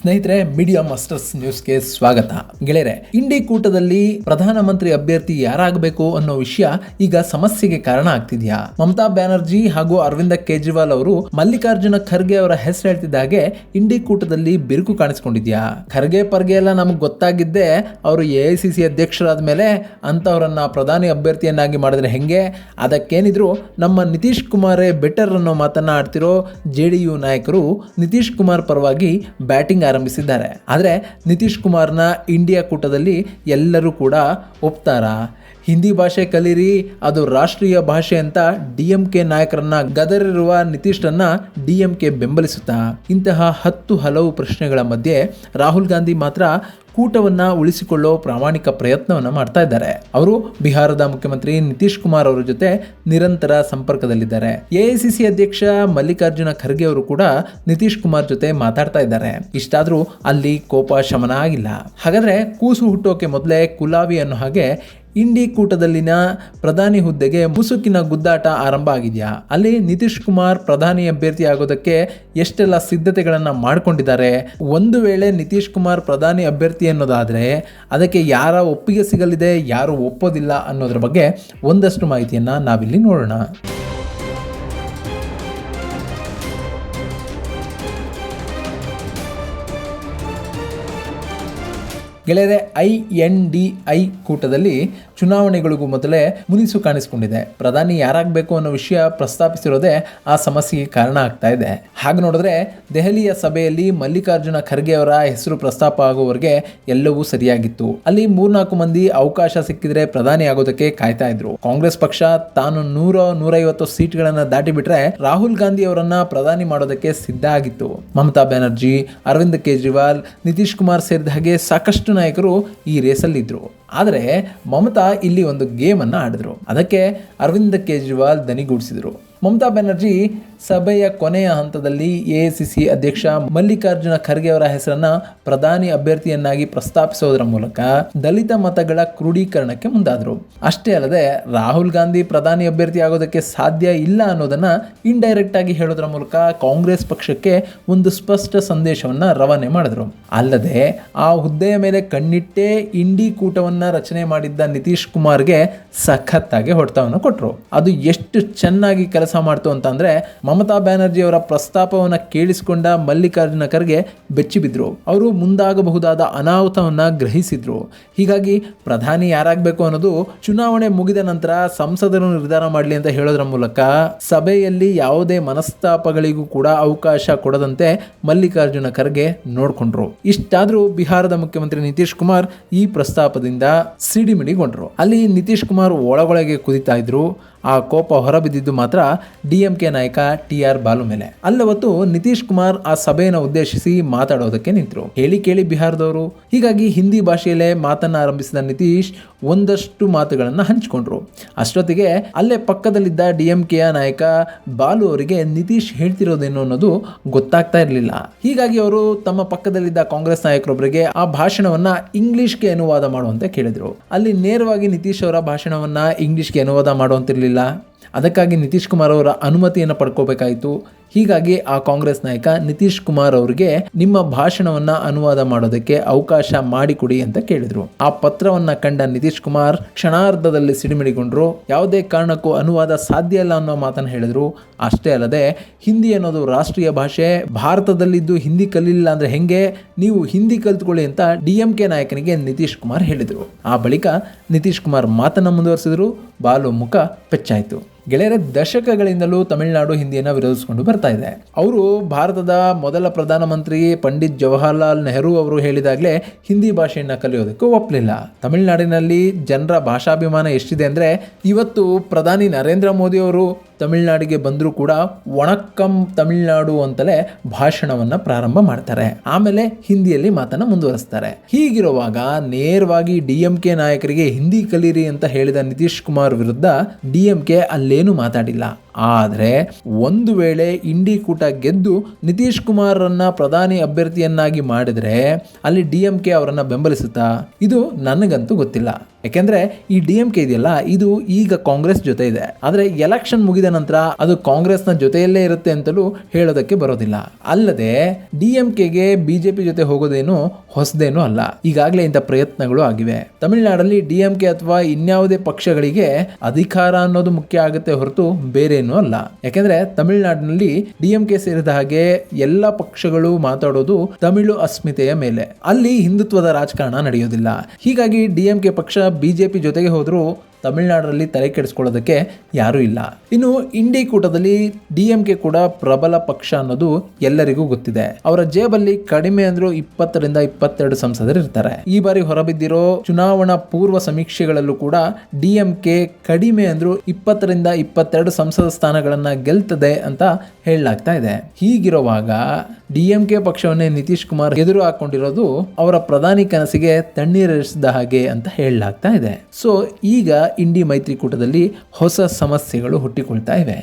ಸ್ನೇಹಿತರೆ, media masters ನ್ಯೂಸ್ಗೆ ಸ್ವಾಗತ. ಗೆಳೆಯರೆ, ಇಂಡಿ ಕೂಟದಲ್ಲಿ ಪ್ರಧಾನಮಂತ್ರಿ ಅಭ್ಯರ್ಥಿ ಯಾರಾಗಬೇಕು ಅನ್ನೋ ವಿಷಯ ಈಗ ಸಮಸ್ಯೆಗೆ ಕಾರಣ ಆಗ್ತಿದ್ಯಾ? ಮಮತಾ ಬ್ಯಾನರ್ಜಿ ಹಾಗೂ ಅರವಿಂದ ಕೇಜ್ರಿವಾಲ್ ಅವರು ಮಲ್ಲಿಕಾರ್ಜುನ ಖರ್ಗೆ ಅವರ ಹೆಸರು ಹೇಳ್ತಿದ್ದ ಹಾಗೆ ಇಂಡಿ ಕೂಟದಲ್ಲಿ ಬಿರುಕು ಕಾಣಿಸ್ಕೊಂಡಿದ್ಯಾ? ಖರ್ಗೆ ಪರ್ಗೆ ಎಲ್ಲ ನಮ್ಗೆ ಗೊತ್ತಾಗಿದ್ದೆ ಅವರು AICC ಅಧ್ಯಕ್ಷರಾದ ಮೇಲೆ ಅಂತವರನ್ನ ಪ್ರಧಾನಿ ಅಭ್ಯರ್ಥಿಯನ್ನಾಗಿ ಮಾಡಿದ್ರೆ ಹೆಂಗೆ? ಅದಕ್ಕೇನಿದ್ರು ನಮ್ಮ ನಿತೀಶ್ ಕುಮಾರೇ ಬೆಟರ್ ಅನ್ನೋ ಮಾತನ್ನ ಆಡ್ತಿರೋ JDU ನಾಯಕರು ನಿತೀಶ್ ಕುಮಾರ್ ಪರವಾಗಿ ಬ್ಯಾಟಿಂಗ್ ಆರಂಭಿಸಿದ್ದಾರೆ. ಆದರೆ ನಿತೀಶ್ ಕುಮಾರ್ನ ಇಂಡಿಯಾ ಕೂಟದಲ್ಲಿ ಎಲ್ಲರೂ ಕೂಡ ಒಪ್ತಾರಾ? ಹಿಂದಿ ಭಾಷೆ ಕಲೀರಿ, ಅದು ರಾಷ್ಟ್ರೀಯ ಭಾಷೆ ಅಂತ DMK ನಾಯಕರನ್ನ ಗದರಿರುವ ನಿತೀಶ್ರನ್ನ DMK ಬೆಂಬಲಿಸುತ್ತಾ? ಇಂತಹ ಹಲವು ಪ್ರಶ್ನೆಗಳ ಮಧ್ಯೆ ರಾಹುಲ್ ಗಾಂಧಿ ಮಾತ್ರ ಕೂಟವನ್ನ ಉಳಿಸಿಕೊಳ್ಳೋ ಪ್ರಾಮಾಣಿಕ ಪ್ರಯತ್ನವನ್ನ ಮಾಡ್ತಾ ಇದ್ದಾರೆ. ಅವರು ಬಿಹಾರದ ಮುಖ್ಯಮಂತ್ರಿ ನಿತೀಶ್ ಕುಮಾರ್ ಅವರ ಜೊತೆ ನಿರಂತರ ಸಂಪರ್ಕದಲ್ಲಿದ್ದಾರೆ. AICC ಅಧ್ಯಕ್ಷ ಮಲ್ಲಿಕಾರ್ಜುನ ಖರ್ಗೆ ಅವರು ಕೂಡ ನಿತೀಶ್ ಕುಮಾರ್ ಜೊತೆ ಮಾತಾಡ್ತಾ ಇದ್ದಾರೆ. ಇಷ್ಟಾದ್ರೂ ಅಲ್ಲಿ ಕೋಪ ಶಮನ ಆಗಿಲ್ಲ. ಹಾಗಾದ್ರೆ ಕೂಸು ಹುಟ್ಟೋಕೆ ಮೊದಲೇ ಕುಲಾವಿ ಅನ್ನೋ ಹಾಗೆ ಇಂಡಿ ಕೂಟದಲ್ಲಿನ ಪ್ರಧಾನಿ ಹುದ್ದೆಗೆ ಮುಸುಕಿನ ಗುದ್ದಾಟ ಆರಂಭ ಆಗಿದೆಯಾ? ಅಲ್ಲಿ ನಿತೀಶ್ ಕುಮಾರ್ ಪ್ರಧಾನಿ ಅಭ್ಯರ್ಥಿ ಆಗೋದಕ್ಕೆ ಎಷ್ಟೆಲ್ಲ ಸಿದ್ಧತೆಗಳನ್ನ ಮಾಡ್ಕೊಂಡಿದ್ದಾರೆ? ಒಂದು ವೇಳೆ ನಿತೀಶ್ ಕುಮಾರ್ ಪ್ರಧಾನಿ ಅಭ್ಯರ್ಥಿ ಅನ್ನೋದಾದ್ರೆ ಅದಕ್ಕೆ ಯಾರ ಒಪ್ಪಿಗೆ ಸಿಗಲಿದೆ, ಯಾರು ಒಪ್ಪೋದಿಲ್ಲ ಅನ್ನೋದ್ರ ಬಗ್ಗೆ ಒಂದಷ್ಟು ಮಾಹಿತಿಯನ್ನ ನಾವಿಲ್ಲಿ ನೋಡೋಣ. ಗೆಳೆಯರೆ, INDI ಕೂಟದಲ್ಲಿ ಚುನಾವಣೆಗಳಿಗೂ ಮೊದಲೇ ಮುನಿಸು ಕಾಣಿಸಿಕೊಂಡಿದೆ. ಪ್ರಧಾನಿ ಯಾರಾಗಬೇಕು ಅನ್ನೋ ವಿಷಯ ಪ್ರಸ್ತಾಪಿಸಿರೋದೇ ಆ ಸಮಸ್ಯೆಗೆ ಕಾರಣ ಆಗ್ತಾ ಇದೆ. ಹಾಗೆ ನೋಡಿದ್ರೆ ದೆಹಲಿಯ ಸಭೆಯಲ್ಲಿ ಮಲ್ಲಿಕಾರ್ಜುನ ಖರ್ಗೆ ಅವರ ಹೆಸರು ಪ್ರಸ್ತಾಪ ಆಗುವವರೆಗೆ ಎಲ್ಲವೂ ಸರಿಯಾಗಿತ್ತು. ಅಲ್ಲಿ 3-4 ಮಂದಿ ಅವಕಾಶ ಸಿಕ್ಕಿದ್ರೆ ಪ್ರಧಾನಿ ಆಗೋದಕ್ಕೆ ಕಾಯ್ತಾ ಇದ್ರು. ಕಾಂಗ್ರೆಸ್ ಪಕ್ಷ ತಾನು 100-150 ಸೀಟ್ಗಳನ್ನ ದಾಟಿ ಬಿಟ್ರೆ ರಾಹುಲ್ ಗಾಂಧಿ ಅವರನ್ನ ಪ್ರಧಾನಿ ಮಾಡೋದಕ್ಕೆ ಸಿದ್ಧ ಆಗಿತ್ತು. ಮಮತಾ ಬ್ಯಾನರ್ಜಿ, ಅರವಿಂದ್ ಕೇಜ್ರಿವಾಲ್, ನಿತೀಶ್ ಕುಮಾರ್ ಸೇರಿದ ಹಾಗೆ ಸಾಕಷ್ಟು ನಾಯಕರು ಈ ರೇಸಲ್ಲಿ ಇದ್ರು. ಆದರೆ ಮಮತಾ ಇಲ್ಲಿ ಒಂದು ಗೇಮ್ ಅನ್ನ ಆಡಿದ್ರು. ಅದಕ್ಕೆ ಅರವಿಂದ್ ಕೇಜ್ರಿವಾಲ್ ದನಿಗೂಡಿಸಿದ್ರು. ಮಮತಾ ಬ್ಯಾನರ್ಜಿ ಸಭೆಯ ಕೊನೆಯ ಹಂತದಲ್ಲಿ AICC ಅಧ್ಯಕ್ಷ ಮಲ್ಲಿಕಾರ್ಜುನ ಖರ್ಗೆ ಅವರ ಹೆಸರನ್ನ ಪ್ರಧಾನಿ ಅಭ್ಯರ್ಥಿಯನ್ನಾಗಿ ಪ್ರಸ್ತಾಪಿಸೋದರ ಮೂಲಕ ದಲಿತ ಮತಗಳ ಕ್ರೋಢೀಕರಣಕ್ಕೆ ಮುಂದಾದರು. ಅಷ್ಟೇ ಅಲ್ಲದೆ ರಾಹುಲ್ ಗಾಂಧಿ ಪ್ರಧಾನಿ ಅಭ್ಯರ್ಥಿ ಆಗೋದಕ್ಕೆ ಸಾಧ್ಯ ಇಲ್ಲ ಅನ್ನೋದನ್ನ ಇಂಡೈರೆಕ್ಟ್ ಆಗಿ ಹೇಳೋದ್ರ ಮೂಲಕ ಕಾಂಗ್ರೆಸ್ ಪಕ್ಷಕ್ಕೆ ಒಂದು ಸ್ಪಷ್ಟ ಸಂದೇಶವನ್ನ ರವಾನೆ ಮಾಡಿದ್ರು. ಅಲ್ಲದೆ ಆ ಹುದ್ದೆಯ ಮೇಲೆ ಕಣ್ಣಿಟ್ಟೇ ಇಂಡಿ ಕೂಟವನ್ನ ರಚನೆ ಮಾಡಿದ್ದ ನಿತೀಶ್ ಕುಮಾರ್ಗೆ ಸಖತ್ತಾಗಿ ಹೊಡೆತವನ್ನು ಕೊಟ್ಟರು. ಅದು ಎಷ್ಟು ಚೆನ್ನಾಗಿ ಕೆಲಸ ಮಾಡ್ತು ಅಂತ ಅಂದ್ರೆ ಮಮತಾ ಬ್ಯಾನರ್ಜಿ ಅವರ ಪ್ರಸ್ತಾಪವನ್ನ ಕೇಳಿಸಿಕೊಂಡ ಮಲ್ಲಿಕಾರ್ಜುನ ಖರ್ಗೆ ಬೆಚ್ಚಿ ಬಿದ್ರು. ಅವರು ಮುಂದಾಗಬಹುದಾದ ಅನಾಹುತವನ್ನ ಗ್ರಹಿಸಿದ್ರು. ಹೀಗಾಗಿ ಪ್ರಧಾನಿ ಯಾರಾಗಬೇಕು ಅನ್ನೋದು ಚುನಾವಣೆ ಮುಗಿದ ನಂತರ ಸಂಸದರು ನಿರ್ಧಾರ ಮಾಡಲಿ ಅಂತ ಹೇಳೋದ್ರ ಮೂಲಕ ಸಭೆಯಲ್ಲಿ ಯಾವುದೇ ಮನಸ್ತಾಪಗಳಿಗೂ ಕೂಡ ಅವಕಾಶ ಕೊಡದಂತೆ ಮಲ್ಲಿಕಾರ್ಜುನ ಖರ್ಗೆ ನೋಡ್ಕೊಂಡ್ರು. ಇಷ್ಟಾದ್ರೂ ಬಿಹಾರದ ಮುಖ್ಯಮಂತ್ರಿ ನಿತೀಶ್ ಕುಮಾರ್ ಈ ಪ್ರಸ್ತಾಪದಿಂದ ಸಿಡಿಮಿಡಿಗೊಂಡ್ರು. ಅಲ್ಲಿ ನಿತೀಶ್ ಕುಮಾರ್ ಒಳಗೊಳಗೆ ಕುದಿತಾ ಇದ್ರು. ಆ ಕೋಪ ಹೊರಬಿದ್ದಿದ್ದು ಮಾತ್ರ DMK ನಾಯಕ TR ಬಾಲು ಮೇಲೆ. ಅಲ್ಲವತ್ತು ನಿತೀಶ್ ಕುಮಾರ್ ಆ ಸಭೆಯನ್ನು ಉದ್ದೇಶಿಸಿ ಮಾತಾಡೋದಕ್ಕೆ ನಿಂತರು. ಹೇಳಿ ಕೇಳಿ ಬಿಹಾರದವರು. ಹೀಗಾಗಿ ಹಿಂದಿ ಭಾಷೆಯಲ್ಲೇ ಮಾತನ್ನ ಆರಂಭಿಸಿದ ನಿತೀಶ್ ಒಂದಷ್ಟು ಮಾತುಗಳನ್ನ ಹಂಚಿಕೊಂಡ್ರು. ಅಷ್ಟೊತ್ತಿಗೆ ಅಲ್ಲೇ ಪಕ್ಕದಲ್ಲಿದ್ದ DMKಯ ನಾಯಕ ಬಾಲು ಅವರಿಗೆ ನಿತೀಶ್ ಹೇಳ್ತಿರೋದೇನು ಅನ್ನೋದು ಗೊತ್ತಾಗ್ತಾ ಇರಲಿಲ್ಲ. ಹೀಗಾಗಿ ಅವರು ತಮ್ಮ ಪಕ್ಕದಲ್ಲಿದ್ದ ಕಾಂಗ್ರೆಸ್ ನಾಯಕರೊಬ್ಬರಿಗೆ ಆ ಭಾಷಣವನ್ನ ಇಂಗ್ಲಿಷ್ಗೆ ಅನುವಾದ ಮಾಡುವಂತೆ ಕೇಳಿದ್ರು. ಅಲ್ಲಿ ನೇರವಾಗಿ ನಿತೀಶ್ ಅವರ ಭಾಷಣವನ್ನ ಇಂಗ್ಲಿಷ್ಗೆ ಅನುವಾದ ಮಾಡುವಂತಿರ್ಲಿಲ್ಲ. ಅದಕ್ಕಾಗಿ ನಿತೀಶ್ ಕುಮಾರ್ ಅವರ ಅನುಮತಿಯನ್ನು ಪಡ್ಕೋಬೇಕಾಯಿತು. ಹೀಗಾಗಿ ಆ ಕಾಂಗ್ರೆಸ್ ನಾಯಕ ನಿತೀಶ್ ಕುಮಾರ್ ಅವರಿಗೆ ನಿಮ್ಮ ಭಾಷಣವನ್ನ ಅನುವಾದ ಮಾಡೋದಕ್ಕೆ ಅವಕಾಶ ಮಾಡಿಕೊಡಿ ಅಂತ ಕೇಳಿದ್ರು. ಆ ಪತ್ರವನ್ನ ಕಂಡ ನಿತೀಶ್ ಕುಮಾರ್ ಕ್ಷಣಾರ್ಧದಲ್ಲಿ ಸಿಡಿಮಿಡಿಗೊಂಡ್ರು. ಯಾವುದೇ ಕಾರಣಕ್ಕೂ ಅನುವಾದ ಸಾಧ್ಯ ಇಲ್ಲ ಅನ್ನೋ ಮಾತನ್ನು ಹೇಳಿದ್ರು. ಅಷ್ಟೇ ಅಲ್ಲದೆ ಹಿಂದಿ ಅನ್ನೋದು ರಾಷ್ಟ್ರೀಯ ಭಾಷೆ, ಭಾರತದಲ್ಲಿದ್ದು ಹಿಂದಿ ಕಲಿಲಿಲ್ಲ ಅಂದ್ರೆ ಹೆಂಗೆ, ನೀವು ಹಿಂದಿ ಕಲ್ತ್ಕೊಳ್ಳಿ ಅಂತ DMK ನಾಯಕನಿಗೆ ನಿತೀಶ್ ಕುಮಾರ್ ಹೇಳಿದ್ರು. ಆ ಬಳಿಕ ನಿತೀಶ್ ಕುಮಾರ್ ಮಾತನ್ನ ಮುಂದುವರಿಸಿದ್ರು. ಬಾಲು ಮುಖ ಪೆಚ್ಚಾಯಿತು. ಗೆಳೆಯರೆ, ದಶಕಗಳಿಂದಲೂ ತಮಿಳುನಾಡು ಹಿಂದಿಯನ್ನು ವಿರೋಧಿಸಿಕೊಂಡು ಬರ್ತಾ ಇದೆ. ಅವರು ಭಾರತದ ಮೊದಲ ಪ್ರಧಾನಮಂತ್ರಿ ಪಂಡಿತ್ ಜವಾಹರ್ಲಾಲ್ ನೆಹರು ಅವರು ಹೇಳಿದಾಗಲೇ ಹಿಂದಿ ಭಾಷೆಯನ್ನು ಕಲಿಯೋದಕ್ಕೂ ಒಪ್ಪಲಿಲ್ಲ. ತಮಿಳುನಾಡಿನಲ್ಲಿ ಜನರ ಭಾಷಾಭಿಮಾನ ಎಷ್ಟಿದೆ ಅಂದರೆ ಇವತ್ತು ಪ್ರಧಾನಿ ನರೇಂದ್ರ ಮೋದಿ ಅವರು ತಮಿಳುನಾಡಿಗೆ ಬಂದರೂ ಕೂಡ ವಣಕ್ಕಂ ತಮಿಳುನಾಡು ಅಂತಲೇ ಭಾಷಣವನ್ನು ಪ್ರಾರಂಭ ಮಾಡ್ತಾರೆ. ಆಮೇಲೆ ಹಿಂದಿಯಲ್ಲಿ ಮಾತನ್ನು ಮುಂದುವರಿಸ್ತಾರೆ. ಹೀಗಿರುವಾಗ ನೇರವಾಗಿ DMK ನಾಯಕರಿಗೆ ಹಿಂದಿ ಕಲೀರಿ ಅಂತ ಹೇಳಿದ ನಿತೀಶ್ ಕುಮಾರ್ ವಿರುದ್ಧ DMK ಅಲ್ಲೇನು ಮಾತಾಡಿಲ್ಲ. ಆದರೆ ಒಂದು ವೇಳೆ ಇಂಡಿ ಕೂಟ ಗೆದ್ದು ನಿತೀಶ್ ಕುಮಾರನ್ನ ಪ್ರಧಾನಿ ಅಭ್ಯರ್ಥಿಯನ್ನಾಗಿ ಮಾಡಿದ್ರೆ ಅಲ್ಲಿ DMK ಅವರನ್ನ ಬೆಂಬಲಿಸುತ್ತಾ? ಇದು ನನಗಂತೂ ಗೊತ್ತಿಲ್ಲ. ಯಾಕೆಂದ್ರೆ ಈ DMK ಇದೆಯಲ್ಲ, ಇದು ಈಗ ಕಾಂಗ್ರೆಸ್ ಜೊತೆ ಇದೆ. ಆದ್ರೆ ಎಲೆಕ್ಷನ್ ಮುಗಿದ ನಂತರ ಅದು ಕಾಂಗ್ರೆಸ್ನ ಜೊತೆಯಲ್ಲೇ ಇರುತ್ತೆ ಅಂತಲೂ ಹೇಳೋದಕ್ಕೆ ಬರೋದಿಲ್ಲ. ಅಲ್ಲದೆ DMKಗೆ BJP ಜೊತೆ ಹೋಗೋದೇನು ಹೊಸದೇನು ಅಲ್ಲ. ಈಗಾಗಲೇ ಇಂಥ ಪ್ರಯತ್ನಗಳು ಆಗಿವೆ. ತಮಿಳುನಾಡಲ್ಲಿ DMK ಅಥವಾ ಇನ್ಯಾವುದೇ ಪಕ್ಷಗಳಿಗೆ ಅಧಿಕಾರ ಅನ್ನೋದು ಮುಖ್ಯ ಆಗುತ್ತೆ ಹೊರತು ಬೇರೇನೂ ಅಲ್ಲ. ಯಾಕೆಂದ್ರೆ ತಮಿಳುನಾಡಿನಲ್ಲಿ DMK ಸೇರಿದ ಹಾಗೆ ಎಲ್ಲ ಪಕ್ಷಗಳು ಮಾತಾಡೋದು ತಮಿಳು ಅಸ್ಮಿತೆಯ ಮೇಲೆ. ಅಲ್ಲಿ ಹಿಂದುತ್ವದ ರಾಜಕಾರಣ ನಡೆಯೋದಿಲ್ಲ. ಹೀಗಾಗಿ DMK ಪಕ್ಷ BJP ಜೊತೆಗೆ ಹೋದರೂ ತಮಿಳುನಾಡಲ್ಲಿ ತಲೆ ಕೆಡಿಸ್ಕೊಳ್ಳೋದಕ್ಕೆ ಯಾರೂ ಇಲ್ಲ. ಇನ್ನು ಇಂಡಿ ಕೂಟದಲ್ಲಿ DMK ಕೂಡ ಪ್ರಬಲ ಪಕ್ಷ ಅನ್ನೋದು ಎಲ್ಲರಿಗೂ ಗೊತ್ತಿದೆ. ಅವರ ಜೇಬಲ್ಲಿ ಕಡಿಮೆ ಅಂದ್ರೂ 20ರಿಂದ 22 ಸಂಸದರು ಇರ್ತಾರೆ. ಈ ಬಾರಿ ಹೊರಬಿದ್ದಿರೋ ಚುನಾವಣಾ ಪೂರ್ವ ಸಮೀಕ್ಷೆಗಳಲ್ಲೂ ಕೂಡ DMK ಕಡಿಮೆ ಅಂದ್ರೂ 20ರಿಂದ 22 ಸಂಸದ ಸ್ಥಾನಗಳನ್ನ ಗೆಲ್ತದೆ ಅಂತ ಹೇಳಲಾಗ್ತಾ ಇದೆ. ಹೀಗಿರುವಾಗ DMK ಪಕ್ಷವನ್ನೇ ನಿತೀಶ್ ಕುಮಾರ್ ಎದುರು ಹಾಕೊಂಡಿರೋದು ಅವರ ಪ್ರಧಾನಿ ಕನಸಿಗೆ ತಣ್ಣೀರೆರಿಸಿದ ಹಾಗೆ ಅಂತ ಹೇಳಲಾಗ್ತಾ ಇದೆ. ಸೊ ಈಗ ಇಂಡಿ ಮೈತ್ರಿಕೂಟದಲ್ಲಿ ಹೊಸ ಸಮಸ್ಯೆಗಳು ಹುಟ್ಟಿಕೊಳ್ತಾ ಇವೆ.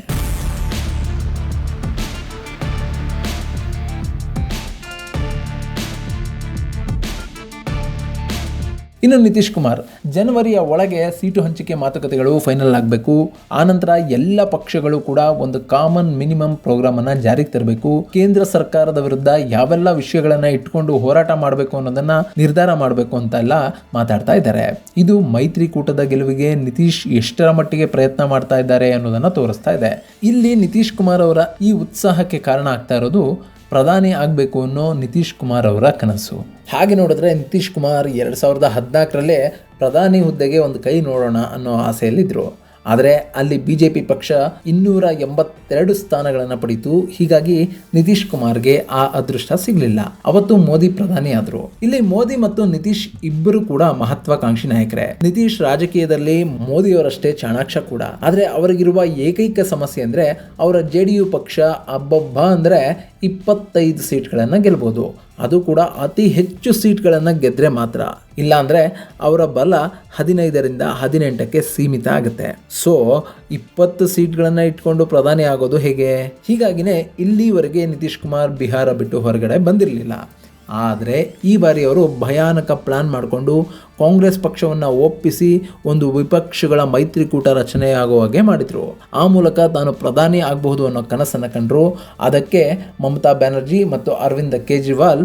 ಇನ್ನು ನಿತೀಶ್ ಕುಮಾರ್ ಜನವರಿಯ ಒಳಗೆ ಸೀಟು ಹಂಚಿಕೆ ಮಾತುಕತೆಗಳು ಫೈನಲ್ ಆಗಬೇಕು. ಆನಂತರ ಎಲ್ಲ ಪಕ್ಷಗಳು ಕೂಡ ಒಂದು ಕಾಮನ್ ಮಿನಿಮಮ್ ಪ್ರೋಗ್ರಾಮ್ ಅನ್ನ ಜಾರಿಗೆ ತರಬೇಕು. ಕೇಂದ್ರ ಸರ್ಕಾರದ ವಿರುದ್ಧ ಯಾವೆಲ್ಲ ವಿಷಯಗಳನ್ನ ಇಟ್ಕೊಂಡು ಹೋರಾಟ ಮಾಡಬೇಕು ಅನ್ನೋದನ್ನ ನಿರ್ಧಾರ ಮಾಡಬೇಕು ಅಂತ ಎಲ್ಲ ಮಾತಾಡ್ತಾ ಇದ್ದಾರೆ. ಇದು ಮೈತ್ರಿಕೂಟದ ಗೆಲುವಿಗೆ ನಿತೀಶ್ ಎಷ್ಟರ ಮಟ್ಟಿಗೆ ಪ್ರಯತ್ನ ಮಾಡ್ತಾ ಇದ್ದಾರೆ ಅನ್ನೋದನ್ನ ತೋರಿಸ್ತಾ ಇದೆ. ಇಲ್ಲಿ ನಿತೀಶ್ ಕುಮಾರ್ ಅವರ ಈ ಉತ್ಸಾಹಕ್ಕೆ ಕಾರಣ ಆಗ್ತಾ ಇರೋದು ಪ್ರಧಾನಿ ಆಗಬೇಕು ಅನ್ನೋ ನಿತೀಶ್ ಕುಮಾರ್ ಅವರ ಕನಸು. ಹಾಗೆ ನೋಡಿದ್ರೆ ನಿತೀಶ್ ಕುಮಾರ್ 2014ರಲ್ಲೇ ಪ್ರಧಾನಿ ಹುದ್ದೆಗೆ ಒಂದು ಕೈ ನೋಡೋಣ ಅನ್ನೋ ಆಸೆಯಲ್ಲಿದ್ದರು. ಆದರೆ ಅಲ್ಲಿ BJP ಪಕ್ಷ 282 ಸ್ಥಾನಗಳನ್ನು ಪಡೀತು. ಹೀಗಾಗಿ ನಿತೀಶ್ ಕುಮಾರ್ಗೆ ಆ ಅದೃಷ್ಟ ಸಿಗಲಿಲ್ಲ. ಅವತ್ತು ಮೋದಿ ಪ್ರಧಾನಿ ಆದರು. ಇಲ್ಲಿ ಮೋದಿ ಮತ್ತು ನಿತೀಶ್ ಇಬ್ಬರು ಕೂಡ ಮಹತ್ವಾಕಾಂಕ್ಷಿ ನಾಯಕರೇ. ನಿತೀಶ್ ರಾಜಕೀಯದಲ್ಲಿ ಮೋದಿಯವರಷ್ಟೇ ಚಾಣಾಕ್ಷ ಕೂಡ. ಆದರೆ ಅವರಿಗಿರುವ ಏಕೈಕ ಸಮಸ್ಯೆ ಅಂದರೆ ಅವರ JDU ಪಕ್ಷ ಅಬ್ಬಬ್ಬ ಅಂದರೆ 25 ಸೀಟ್ಗಳನ್ನು ಗೆಲ್ಬೋದು. ಅದು ಕೂಡ ಅತಿ ಹೆಚ್ಚು ಸೀಟ್ಗಳನ್ನು ಗೆದ್ರೆ ಮಾತ್ರ. ಇಲ್ಲ ಅಂದರೆ ಅವರ ಬಲ 15ರಿಂದ 18ಕ್ಕೆ ಸೀಮಿತ ಆಗುತ್ತೆ. ಸೊ 20 ಸೀಟ್ಗಳನ್ನು ಇಟ್ಕೊಂಡು ಪ್ರಧಾನಿ ಆಗೋದು ಹೇಗೆ? ಹೀಗಾಗಿನೇ ಇಲ್ಲಿವರೆಗೆ ನಿತೀಶ್ ಕುಮಾರ್ ಬಿಹಾರ ಬಿಟ್ಟು ಹೊರಗಡೆ ಬಂದಿರಲಿಲ್ಲ. ಆದರೆ ಈ ಬಾರಿ ಅವರು ಭಯಾನಕ ಪ್ಲಾನ್ ಮಾಡಿಕೊಂಡು ಕಾಂಗ್ರೆಸ್ ಪಕ್ಷವನ್ನು ಒಪ್ಪಿಸಿ ಒಂದು ವಿಪಕ್ಷಗಳ ಮೈತ್ರಿಕೂಟ ರಚನೆಯಾಗುವ ಹಾಗೆ ಮಾಡಿದರು. ಆ ಮೂಲಕ ತಾನು ಪ್ರಧಾನಿ ಆಗಬಹುದು ಅನ್ನೋ ಕನಸನ್ನು ಕಂಡರು. ಅದಕ್ಕೆ ಮಮತಾ ಬ್ಯಾನರ್ಜಿ ಮತ್ತು ಅರವಿಂದ್ ಕೇಜ್ರಿವಾಲ್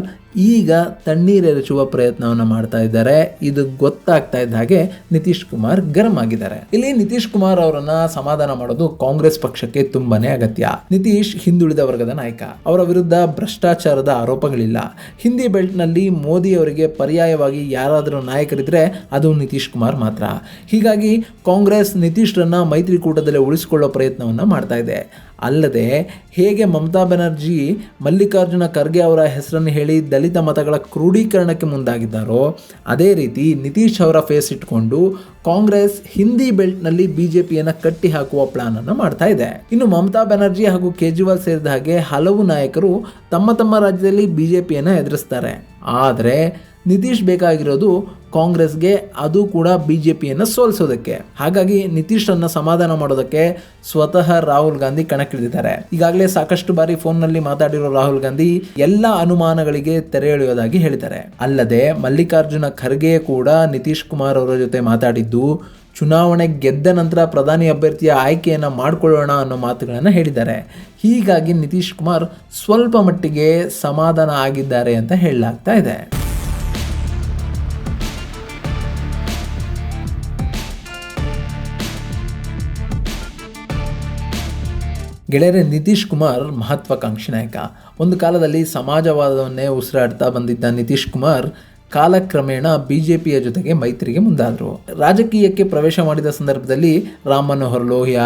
ಈಗ ತಣ್ಣೀರೆರಚುವ ಪ್ರಯತ್ನವನ್ನು ಮಾಡ್ತಾ ಇದ್ದಾರೆ. ಇದು ಗೊತ್ತಾಗ್ತಾ ಇದ್ದ ಹಾಗೆ ನಿತೀಶ್ ಕುಮಾರ್ ಗರಂ ಆಗಿದ್ದಾರೆ. ಇಲ್ಲಿ ನಿತೀಶ್ ಕುಮಾರ್ ಅವರನ್ನ ಸಮಾಧಾನ ಮಾಡೋದು ಕಾಂಗ್ರೆಸ್ ಪಕ್ಷಕ್ಕೆ ತುಂಬಾನೇ ಅಗತ್ಯ. ನಿತೀಶ್ ಹಿಂದುಳಿದ ವರ್ಗದ ನಾಯಕ. ಅವರ ವಿರುದ್ಧ ಭ್ರಷ್ಟಾಚಾರದ ಆರೋಪಗಳಿಲ್ಲ. ಹಿಂದಿ ಬೆಲ್ಟ್ನಲ್ಲಿ ಮೋದಿ ಅವರಿಗೆ ಪರ್ಯಾಯವಾಗಿ ಯಾರಾದರೂ ನಾಯಕರಿದ್ರೆ ಅದು ನಿತೀಶ್ ಕುಮಾರ್ ಮಾತ್ರ. ಹೀಗಾಗಿ ಕಾಂಗ್ರೆಸ್ ನಿತೀಶ್ರನ್ನ ಮೈತ್ರಿಕೂಟದಲ್ಲಿ ಉಳಿಸಿಕೊಳ್ಳೋ ಪ್ರಯತ್ನವನ್ನು ಮಾಡ್ತಾ ಇದೆ. ಅಲ್ಲದೆ ಹೇಗೆ ಮಮತಾ ಬ್ಯಾನರ್ಜಿ ಮಲ್ಲಿಕಾರ್ಜುನ ಖರ್ಗೆ ಅವರ ಹೆಸರನ್ನು ಹೇಳಿ ದಲಿತ ಮತಗಳ ಕ್ರೋಢೀಕರಣಕ್ಕೆ ಮುಂದಾಗಿದ್ದಾರೋ ಅದೇ ರೀತಿ ನಿತೀಶ್ ಅವರ ಫೇಸ್ ಇಟ್ಕೊಂಡು ಕಾಂಗ್ರೆಸ್ ಹಿಂದಿ ಬೆಲ್ಟ್ನಲ್ಲಿ BJPಯನ್ನು ಕಟ್ಟಿ ಹಾಕುವ ಪ್ಲಾನ್ ಅನ್ನು ಮಾಡ್ತಾ ಇದೆ. ಇನ್ನು ಮಮತಾ ಬ್ಯಾನರ್ಜಿ ಹಾಗೂ ಕೇಜ್ರಿವಾಲ್ ಸೇರಿದ ಹಾಗೆ ಹಲವು ನಾಯಕರು ತಮ್ಮ ತಮ್ಮ ರಾಜ್ಯದಲ್ಲಿ BJPಯನ್ನು ಎದುರಿಸ್ತಾರೆ. ಆದರೆ ನಿತೀಶ್ ಬೇಕಾಗಿರೋದು ಕಾಂಗ್ರೆಸ್ಗೆ, ಅದು ಕೂಡ BJPಯನ್ನು ಸೋಲಿಸೋದಕ್ಕೆ. ಹಾಗಾಗಿ ನಿತೀಶ್ರನ್ನ ಸಮಾಧಾನ ಮಾಡೋದಕ್ಕೆ ಸ್ವತಃ ರಾಹುಲ್ ಗಾಂಧಿ ಕಣಕ್ಕಿಳಿದಿದ್ದಾರೆ. ಈಗಾಗಲೇ ಸಾಕಷ್ಟು ಬಾರಿ ಫೋನ್ನಲ್ಲಿ ಮಾತಾಡಿರೋ ರಾಹುಲ್ ಗಾಂಧಿ ಎಲ್ಲ ಅನುಮಾನಗಳಿಗೆ ತೆರೆ ಎಳೆಯೋದಾಗಿ ಹೇಳಿದ್ದಾರೆ. ಅಲ್ಲದೆ ಮಲ್ಲಿಕಾರ್ಜುನ ಖರ್ಗೆ ಕೂಡ ನಿತೀಶ್ ಕುಮಾರ್ ಅವರ ಜೊತೆ ಮಾತಾಡಿದ್ದು ಚುನಾವಣೆ ಗೆದ್ದ ನಂತರ ಪ್ರಧಾನಿ ಅಭ್ಯರ್ಥಿಯ ಆಯ್ಕೆಯನ್ನು ಮಾಡಿಕೊಳ್ಳೋಣ ಅನ್ನೋ ಮಾತುಗಳನ್ನು ಹೇಳಿದ್ದಾರೆ. ಹೀಗಾಗಿ ನಿತೀಶ್ ಕುಮಾರ್ ಸ್ವಲ್ಪ ಮಟ್ಟಿಗೆ ಸಮಾಧಾನ ಆಗಿದ್ದಾರೆ ಅಂತ ಹೇಳಲಾಗ್ತಾ ಇದೆ. ಗೆಳೆಯರೆ, ನಿತೀಶ್ ಕುಮಾರ್ ಮಹತ್ವಾಕಾಂಕ್ಷಿ ನಾಯಕ. ಒಂದು ಕಾಲದಲ್ಲಿ ಸಮಾಜವಾದವನ್ನೇ ಉಸಿರಾಡ್ತಾ ಬಂದಿದ್ದ ನಿತೀಶ್ ಕುಮಾರ್ ಕಾಲಕ್ರಮೇಣ BJPಯ ಜೊತೆಗೆ ಮೈತ್ರಿಗೆ ಮುಂದಾದರು. ರಾಜಕೀಯಕ್ಕೆ ಪ್ರವೇಶ ಮಾಡಿದ ಸಂದರ್ಭದಲ್ಲಿ ರಾಮ್ ಮನೋಹರ್ ಲೋಹಿಯಾ,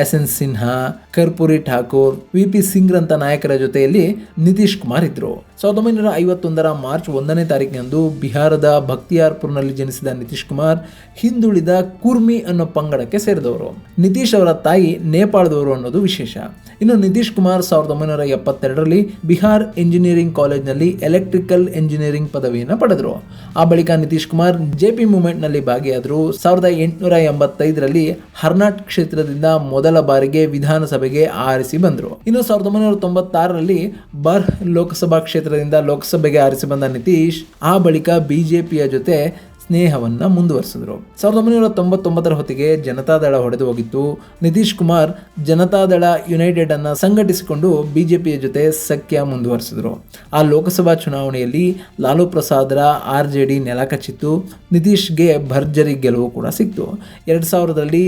SN ಸಿನ್ಹಾ, ಕರ್ಪೂರಿ ಠಾಕೂರ್, VP ಸಿಂಗ್ರಂಥ ನಾಯಕರ ಜೊತೆಯಲ್ಲಿ ನಿತೀಶ್ ಕುಮಾರ್ ಇದ್ದರು. 1951 ಮಾರ್ಚ್ 1ನೇ ತಾರೀಕಿನಂದು ಬಿಹಾರದ ಬಖ್ತಿಯಾರ್ಪುರ್ನಲ್ಲಿ ಜನಿಸಿದ ನಿತೀಶ್ ಕುಮಾರ್ ಹಿಂದುಳಿದ ಕುರ್ಮಿ ಅನ್ನೋ ಪಂಗಡಕ್ಕೆ ಸೇರಿದವರು. ನಿತೀಶ್ ಅವರ ತಾಯಿ ನೇಪಾಳದವರು ಅನ್ನೋದು ವಿಶೇಷ. ಇನ್ನು ನಿತೀಶ್ ಕುಮಾರ್ 1972ರಲ್ಲಿ ಬಿಹಾರ್ ಇಂಜಿನಿಯರಿಂಗ್ ಕಾಲೇಜ್ನಲ್ಲಿ ಎಲೆಕ್ಟ್ರಿಕಲ್ ಇಂಜಿನಿಯರಿಂಗ್ ಪದವಿಯನ್ನು ಪಡೆದರು. ಆ ಬಳಿಕ ನಿತೀಶ್ ಕುಮಾರ್ ಜೆಪಿ ಮೂವ್ಮೆಂಟ್ನಲ್ಲಿ ಭಾಗಿಯಾದರು. 1885ರಲ್ಲಿ ಹರ್ನಾಟ್ ಕ್ಷೇತ್ರದಿಂದ ಮೊದಲ ಬಾರಿಗೆ ವಿಧಾನಸಭೆಗೆ ಆರಿಸಿ ಬಂದರು. ಇನ್ನು 1996ರಲ್ಲಿ ಬರ್ಹ್ ಲೋಕಸಭಾ ಕ್ಷೇತ್ರದಿಂದ ಲೋಕಸಭೆಗೆ ಆರಿಸಿ ಬಂದ ನಿತೀಶ್ ಆ ಬಳಿಕ ಬಿಜೆಪಿಯ ಜೊತೆ ಸ್ನೇಹವನ್ನ ಮುಂದುವರಿಸಿದ್ರು. 1999ರ ಹೊತ್ತಿಗೆ ಜನತಾದಳ ಹೊಡೆದು ಹೋಗಿತ್ತು. ನಿತೀಶ್ ಕುಮಾರ್ ಜನತಾದಳ ಯುನೈಟೆಡ್ ಅನ್ನ ಸಂಘಟಿಸಿಕೊಂಡು ಬಿಜೆಪಿಯ ಜೊತೆ ಸಖ್ಯ ಮುಂದುವರಿಸಿದ್ರು. ಆ ಲೋಕಸಭಾ ಚುನಾವಣೆಯಲ್ಲಿ ಲಾಲು ಪ್ರಸಾದ್ರ RJD ನೆಲ ಕಚ್ಚಿತ್ತು. ನಿತೀಶ್ಗೆ ಭರ್ಜರಿ ಗೆಲುವು ಕೂಡ ಸಿಕ್ತು. 2000ರಲ್ಲಿ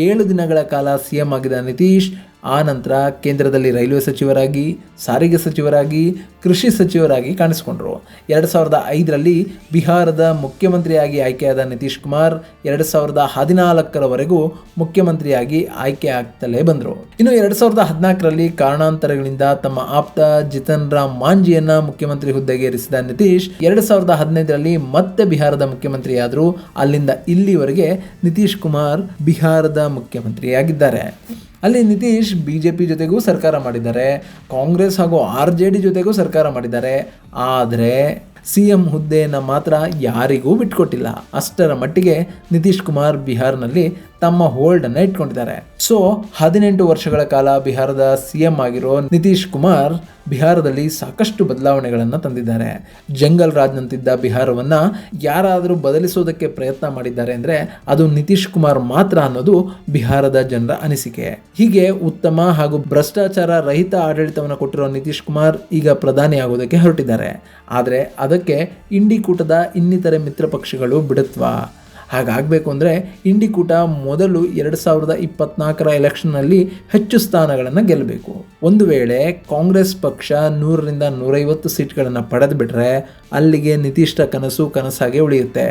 7 ದಿನಗಳ ಕಾಲ CM ಆಗಿದ್ದ ನಿತೀಶ್ ಆ ನಂತರ ಕೇಂದ್ರದಲ್ಲಿ ರೈಲ್ವೆ ಸಚಿವರಾಗಿ, ಸಾರಿಗೆ ಸಚಿವರಾಗಿ, ಕೃಷಿ ಸಚಿವರಾಗಿ ಕಾಣಿಸಿಕೊಂಡರು. 2005ರಲ್ಲಿ ಬಿಹಾರದ ಮುಖ್ಯಮಂತ್ರಿಯಾಗಿ ಆಯ್ಕೆಯಾದ ನಿತೀಶ್ ಕುಮಾರ್ 2014ರವರೆಗೂ ಮುಖ್ಯಮಂತ್ರಿಯಾಗಿ ಆಯ್ಕೆ ಆಗ್ತಲೇ ಬಂದರು. ಇನ್ನು 2014ರಲ್ಲಿ ಕಾರಣಾಂತರಗಳಿಂದ ತಮ್ಮ ಆಪ್ತ ಜಿತನ್ ರಾಮ್ ಮಾಂಜಿಯನ್ನ ಮುಖ್ಯಮಂತ್ರಿ ಹುದ್ದೆಗೆ ಏರಿಸಿದ ನಿತೀಶ್ 2015ರಲ್ಲಿ ಮತ್ತೆ ಬಿಹಾರದ ಮುಖ್ಯಮಂತ್ರಿಯಾದರು. ಅಲ್ಲಿಂದ ಇಲ್ಲಿವರೆಗೆ ನಿತೀಶ್ ಕುಮಾರ್ ಬಿಹಾರದ ಮುಖ್ಯಮಂತ್ರಿಯಾಗಿದ್ದಾರೆ. ಅಲ್ಲಿ ನಿತೀಶ್ ಬಿಜೆಪಿ ಜೊತೆಗೂ ಸರ್ಕಾರ ಮಾಡಿದ್ದಾರೆ, ಕಾಂಗ್ರೆಸ್ ಹಾಗೂ RJD ಜೊತೆಗೂ ಸರ್ಕಾರ ಮಾಡಿದ್ದಾರೆ. ಆದರೆ CM ಹುದ್ದೆಯನ್ನು ಮಾತ್ರ ಯಾರಿಗೂ ಬಿಟ್ಕೊಟ್ಟಿಲ್ಲ. ಅಷ್ಟರ ಮಟ್ಟಿಗೆ ನಿತೀಶ್ ಕುಮಾರ್ ಬಿಹಾರ್ನಲ್ಲಿ ತಮ್ಮ ಹೋಲ್ಡನ್ನು ಇಟ್ಕೊಂಡಿದ್ದಾರೆ. 18 ವರ್ಷಗಳ ಕಾಲ ಬಿಹಾರದ CM ಆಗಿರೋ ನಿತೀಶ್ ಕುಮಾರ್ ಬಿಹಾರದಲ್ಲಿ ಸಾಕಷ್ಟು ಬದಲಾವಣೆಗಳನ್ನು ತಂದಿದ್ದಾರೆ. ಜಂಗಲ್ ರಾಜ್ನಂತಿದ್ದ ಬಿಹಾರವನ್ನು ಯಾರಾದರೂ ಬದಲಿಸೋದಕ್ಕೆ ಪ್ರಯತ್ನ ಮಾಡಿದ್ದಾರೆ ಅಂದರೆ ಅದು ನಿತೀಶ್ ಕುಮಾರ್ ಮಾತ್ರ ಅನ್ನೋದು ಬಿಹಾರದ ಜನರ ಅನಿಸಿಕೆ. ಹೀಗೆ ಉತ್ತಮ ಹಾಗೂ ಭ್ರಷ್ಟಾಚಾರ ರಹಿತ ಆಡಳಿತವನ್ನು ಕೊಟ್ಟಿರೋ ನಿತೀಶ್ ಕುಮಾರ್ ಈಗ ಪ್ರಧಾನಿ ಆಗೋದಕ್ಕೆ ಹೊರಟಿದ್ದಾರೆ. ಆದರೆ ಅದಕ್ಕೆ ಇಂಡಿ ಕೂಟದ ಇನ್ನಿತರೆ ಮಿತ್ರ ಪಕ್ಷಗಳು ಬಿಡುತ್ವಾ? ಹಾಗಾಗಬೇಕು ಅಂದರೆ ಇಂಡಿ ಕೂಟ ಮೊದಲು 2024ರ ಎಲೆಕ್ಷನ್ನಲ್ಲಿ ಹೆಚ್ಚು ಸ್ಥಾನಗಳನ್ನು ಗೆಲ್ಲಬೇಕು. ಒಂದು ವೇಳೆ ಕಾಂಗ್ರೆಸ್ ಪಕ್ಷ 100ರಿಂದ 150 ಸೀಟ್ಗಳನ್ನು ಪಡೆದು ಬಿಟ್ರೆ ಅಲ್ಲಿಗೆ ನಿತೀಶ್ರ ಕನಸಾಗಿ ಉಳಿಯುತ್ತೆ.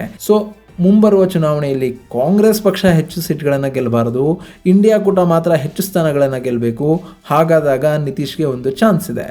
ಮುಂಬರುವ ಚುನಾವಣೆಯಲ್ಲಿ ಕಾಂಗ್ರೆಸ್ ಪಕ್ಷ ಹೆಚ್ಚು ಸೀಟ್ಗಳನ್ನು ಗೆಲ್ಲಬಾರದು, ಇಂಡಿಯಾ ಕೂಟ ಮಾತ್ರ ಹೆಚ್ಚು ಸ್ಥಾನಗಳನ್ನು ಗೆಲ್ಲಬೇಕು. ಹಾಗಾದಾಗ ನಿತೀಶ್ಗೆ ಒಂದು ಚಾನ್ಸ್ ಇದೆ.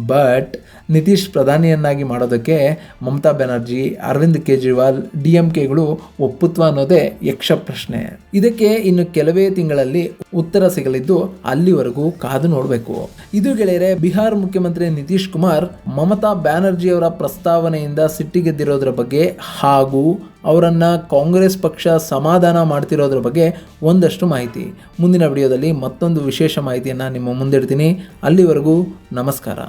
ಬಟ್ ನಿತೀಶ್ ಪ್ರಧಾನಿಯನ್ನಾಗಿ ಮಾಡೋದಕ್ಕೆ ಮಮತಾ ಬ್ಯಾನರ್ಜಿ, ಅರವಿಂದ್ ಕೇಜ್ರಿವಾಲ್, DMKಗಳು ಒಪ್ಪುತ್ವ ಅನ್ನೋದೇ ಯಕ್ಷ ಪ್ರಶ್ನೆ. ಇದಕ್ಕೆ ಇನ್ನು ಕೆಲವೇ ತಿಂಗಳಲ್ಲಿ ಉತ್ತರ ಸಿಗಲಿದ್ದು ಅಲ್ಲಿವರೆಗೂ ಕಾದು ನೋಡಬೇಕು. ಇದು ಗೆಳೆಯರೆ, ಬಿಹಾರ್ ಮುಖ್ಯಮಂತ್ರಿ ನಿತೀಶ್ ಕುಮಾರ್ ಮಮತಾ ಬ್ಯಾನರ್ಜಿ ಅವರ ಪ್ರಸ್ತಾವನೆಯಿಂದ ಸಿಟ್ಟಿಗೆದ್ದಿರೋದ್ರ ಬಗ್ಗೆ ಹಾಗೂ ಅವರನ್ನ ಕಾಂಗ್ರೆಸ್ ಪಕ್ಷ ಸಮಾಧಾನ ಮಾಡ್ತಿರೋದ್ರ ಬಗ್ಗೆ ಒಂದಷ್ಟು ಮಾಹಿತಿ. ಮುಂದಿನ ವಿಡಿಯೋದಲ್ಲಿ ಮತ್ತೊಂದು ವಿಶೇಷ ಮಾಹಿತಿಯನ್ನು ನಿಮ್ಮ ಮುಂದಿಡ್ತೀನಿ. ಅಲ್ಲಿವರೆಗೂ ನಮಸ್ಕಾರ.